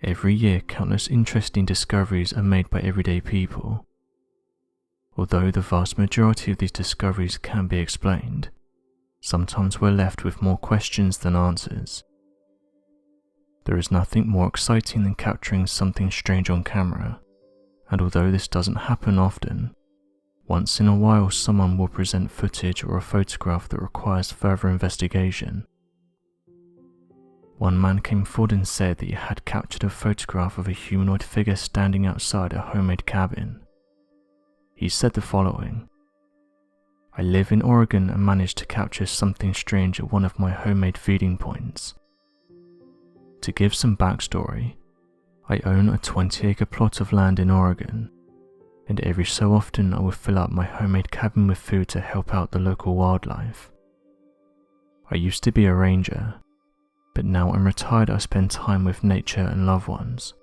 Every year, countless interesting discoveries are made by everyday people. Although the vast majority of these discoveries can be explained, sometimes we're left with more questions than answers. There is nothing more exciting than capturing something strange on camera, and although this doesn't happen often, once in a while someone will present footage or a photograph that requires further investigation. One man came forward and said that he had captured a photograph of a humanoid figure standing outside a homemade cabin. He said the following: "I live in Oregon and managed to capture something strange at one of my homemade feeding points. To give some backstory, I own a 20-acre plot of land in Oregon, and every so often I would fill up my homemade cabin with food to help out the local wildlife. I used to be a ranger, but now I'm retired. I spend time with nature and loved ones.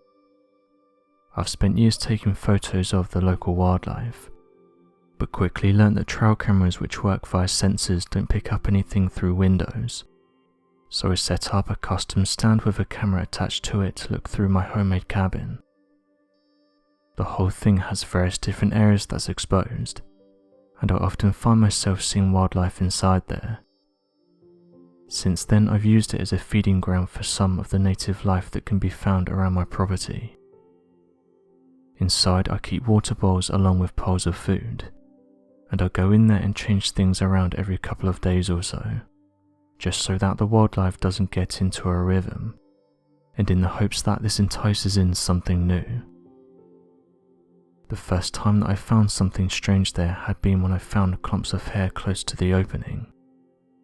I've spent years taking photos of the local wildlife, but quickly learned that trail cameras which work via sensors don't pick up anything through windows, so I set up a custom stand with a camera attached to it to look through my homemade cabin. The whole thing has various different areas that's exposed, and I often find myself seeing wildlife inside there. Since then, I've used it as a feeding ground for some of the native life that can be found around my property. Inside, I keep water bowls along with piles of food, and I go in there and change things around every couple of days or so, just so that the wildlife doesn't get into a rhythm, and in the hopes that this entices in something new. The first time that I found something strange there had been when I found clumps of hair close to the opening,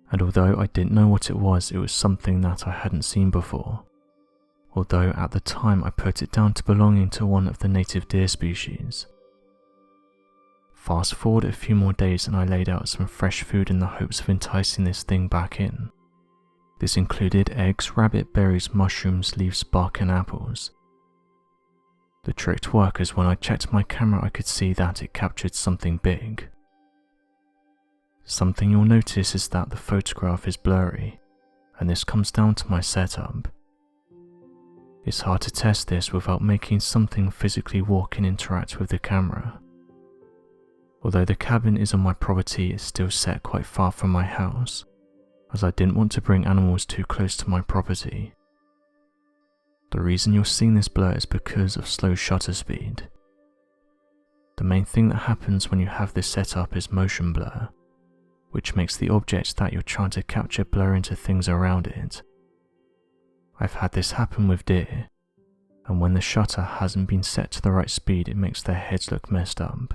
and although I didn't know what it was something that I hadn't seen before, although at the time I put it down to belonging to one of the native deer species. Fast forward a few more days and I laid out some fresh food in the hopes of enticing this thing back in. This included eggs, rabbit, berries, mushrooms, leaves, bark and apples. The trick to work is when I checked my camera I could see that it captured something big. Something you'll notice is that the photograph is blurry, and this comes down to my setup. It's hard to test this without making something physically walk and interact with the camera. Although the cabin is on my property, it's still set quite far from my house, as I didn't want to bring animals too close to my property. The reason you're seeing this blur is because of slow shutter speed. The main thing that happens when you have this set up is motion blur, which makes the object that you're trying to capture blur into things around it. I've had this happen with deer, and when the shutter hasn't been set to the right speed it makes their heads look messed up.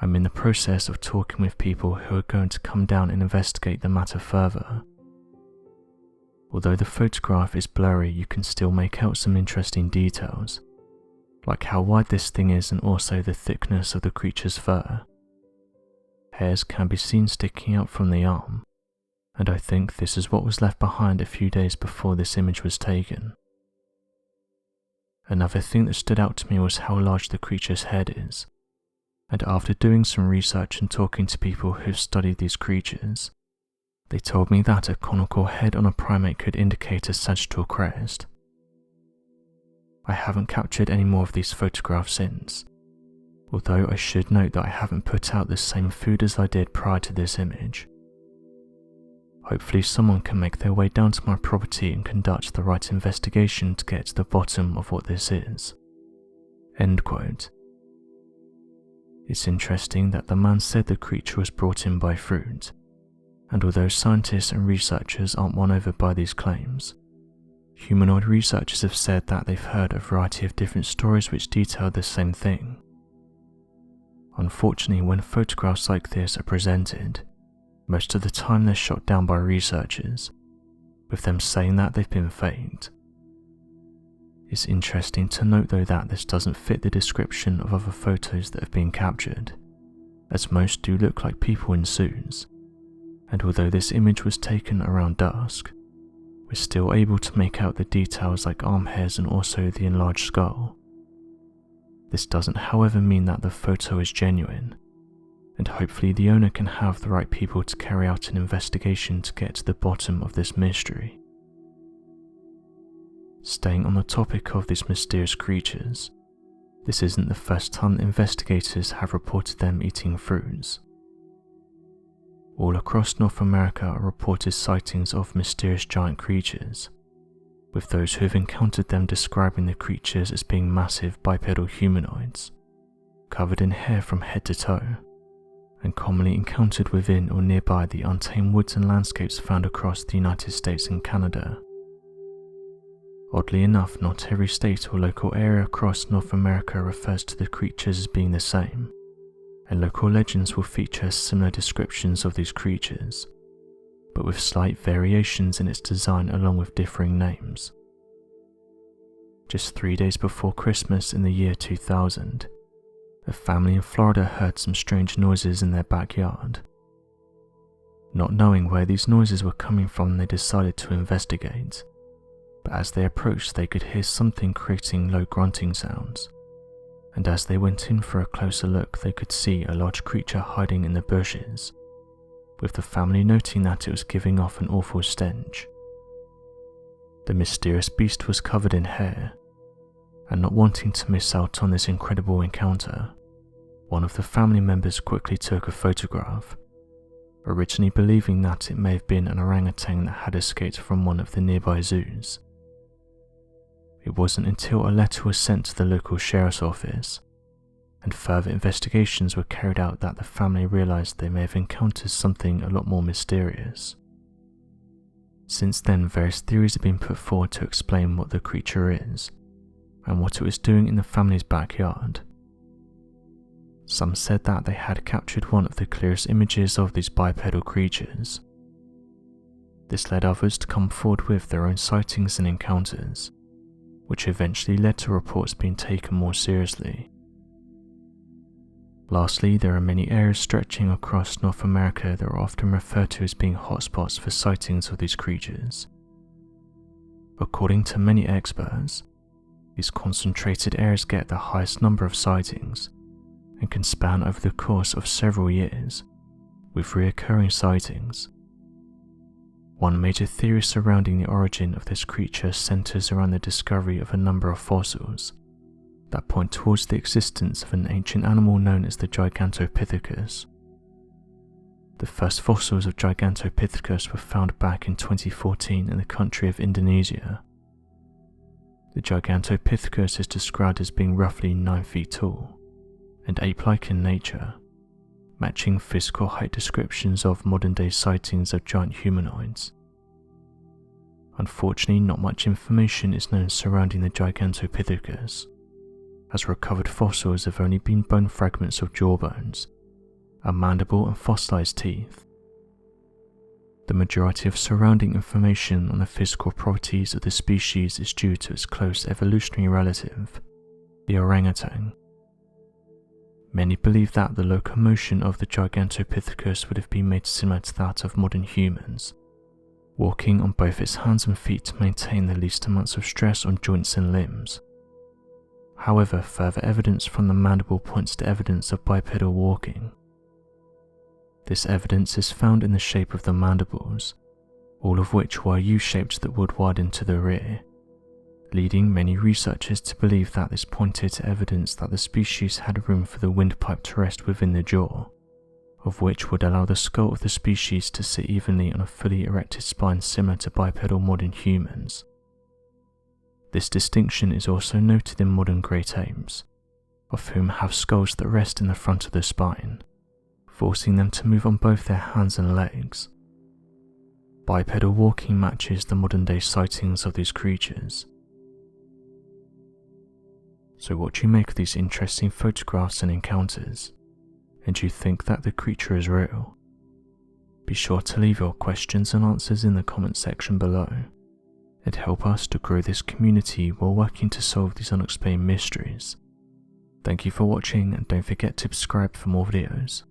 I'm in the process of talking with people who are going to come down and investigate the matter further. Although the photograph is blurry, you can still make out some interesting details, like how wide this thing is and also the thickness of the creature's fur. Hairs can be seen sticking out from the arm, and I think this is what was left behind a few days before this image was taken. Another thing that stood out to me was how large the creature's head is, and after doing some research and talking to people who've studied these creatures, they told me that a conical head on a primate could indicate a sagittal crest. I haven't captured any more of these photographs since, although I should note that I haven't put out the same food as I did prior to this image. Hopefully someone can make their way down to my property and conduct the right investigation to get to the bottom of what this is." End quote. It's interesting that the man said the creature was brought in by fruit, and although scientists and researchers aren't won over by these claims, humanoid researchers have said that they've heard a variety of different stories which detail the same thing. Unfortunately, when photographs like this are presented, most of the time they're shot down by researchers, with them saying that they've been faked. It's interesting to note though that this doesn't fit the description of other photos that have been captured, as most do look like people in suits, and although this image was taken around dusk, we're still able to make out the details like arm hairs and also the enlarged skull. This doesn't however mean that the photo is genuine, and hopefully the owner can have the right people to carry out an investigation to get to the bottom of this mystery. Staying on the topic of these mysterious creatures, this isn't the first time investigators have reported them eating fruits. All across North America are reported sightings of mysterious giant creatures, with those who have encountered them describing the creatures as being massive bipedal humanoids, covered in hair from head to toe, and commonly encountered within or nearby the untamed woods and landscapes found across the United States and Canada. Oddly enough, not every state or local area across North America refers to the creatures as being the same, and local legends will feature similar descriptions of these creatures, but with slight variations in its design along with differing names. Just 3 days before Christmas in the year 2000, a family in Florida heard some strange noises in their backyard. Not knowing where these noises were coming from, they decided to investigate, but as they approached they could hear something creating low grunting sounds, and as they went in for a closer look they could see a large creature hiding in the bushes, with the family noting that it was giving off an awful stench. The mysterious beast was covered in hair, and not wanting to miss out on this incredible encounter, one of the family members quickly took a photograph, originally believing that it may have been an orangutan that had escaped from one of the nearby zoos. It wasn't until a letter was sent to the local sheriff's office and further investigations were carried out that the family realized they may have encountered something a lot more mysterious. Since then, various theories have been put forward to explain what the creature is and what it was doing in the family's backyard. Some said that they had captured one of the clearest images of these bipedal creatures. This led others to come forward with their own sightings and encounters, which eventually led to reports being taken more seriously. Lastly, there are many areas stretching across North America that are often referred to as being hotspots for sightings of these creatures. According to many experts, these concentrated areas get the highest number of sightings and can span over the course of several years, with recurring sightings. One major theory surrounding the origin of this creature centers around the discovery of a number of fossils that point towards the existence of an ancient animal known as the Gigantopithecus. The first fossils of Gigantopithecus were found back in 2014 in the country of Indonesia. The Gigantopithecus is described as being roughly 9 feet tall and ape-like in nature, matching physical height descriptions of modern-day sightings of giant humanoids. Unfortunately, not much information is known surrounding the Gigantopithecus, as recovered fossils have only been bone fragments of jawbones, a mandible and fossilized teeth. The majority of surrounding information on the physical properties of the species is due to its close evolutionary relative, the orangutan. Many believe that the locomotion of the Gigantopithecus would have been made similar to that of modern humans, walking on both its hands and feet to maintain the least amounts of stress on joints and limbs. However, further evidence from the mandible points to evidence of bipedal walking. This evidence is found in the shape of the mandibles, all of which were U-shaped that would widen to the rear, leading many researchers to believe that this pointed to evidence that the species had room for the windpipe to rest within the jaw, of which would allow the skull of the species to sit evenly on a fully erected spine similar to bipedal modern humans. This distinction is also noted in modern great apes, of whom have skulls that rest in the front of the spine, forcing them to move on both their hands and legs. Bipedal walking matches the modern-day sightings of these creatures. So what do you make of these interesting photographs and encounters? And do you think that the creature is real? Be sure to leave your questions and answers in the comment section below. It'd help us to grow this community while working to solve these unexplained mysteries. Thank you for watching, and don't forget to subscribe for more videos.